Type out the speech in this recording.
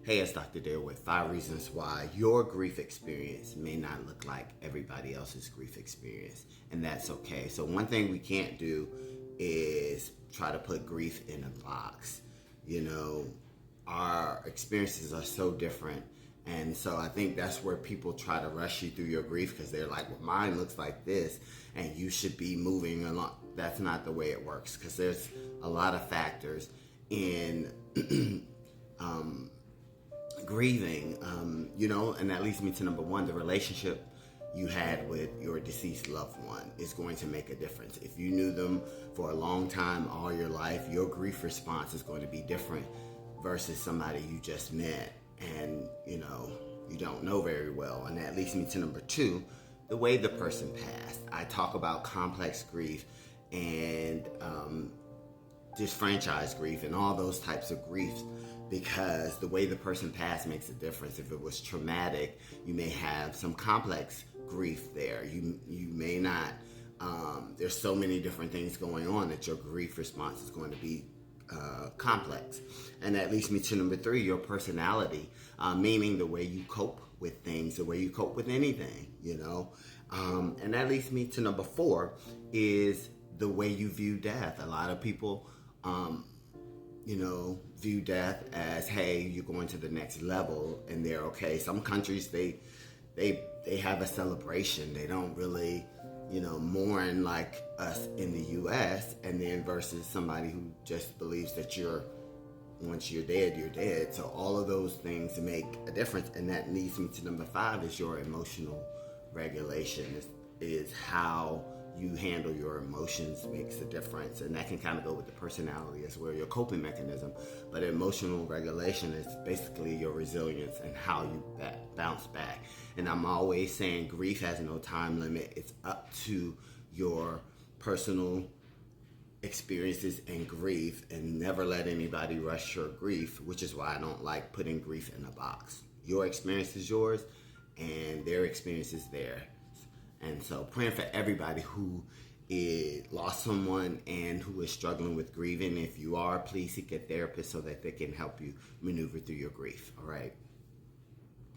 Hey, it's Dr. Dare with 5 reasons why your grief experience may not look like everybody else's grief experience, and that's okay. So, one thing we can't do is try to put grief in a box. You know, our experiences are so different, and so I think that's where people try to rush you through your grief because they're like, well, mine looks like this, and you should be moving along. That's not the way it works because there's a lot of factors in. Grieving, and that leads me to number one: the relationship you had with your deceased loved one is going to make a difference. If you knew them for a long time, all your life, your grief response is going to be different versus somebody you just met and you don't know very well. And that leads me to number two: the way the person passed. I talk about complex grief and disfranchised grief and all those types of griefs because the way the person passed makes a difference. If it was traumatic, you may have some complex grief there. You may not. There's so many different things going on that your grief response is going to be complex. And that leads me to number three: your personality, meaning the way you cope with things, the way you cope with anything. And that leads me to number four: is the way you view death. A lot of people view death as, hey, you're going to the next level and they're okay. Some countries, they have a celebration. They don't really, mourn like us in the US, and then versus somebody who just believes that once you're dead, you're dead. So all of those things make a difference. And that leads me to number five: is your emotional regulation. Is how you handle your emotions makes a difference, and that can kind of go with the personality as well, your coping mechanism. But emotional regulation is basically your resilience and how you bounce back. And I'm always saying grief has no time limit. It's up to your personal experiences and grief, and never let anybody rush your grief, which is why I don't like putting grief in a box. Your experience is yours and their experience is theirs. And so praying for everybody who lost someone and who is struggling with grieving. If you are, please seek a therapist so that they can help you maneuver through your grief. All right.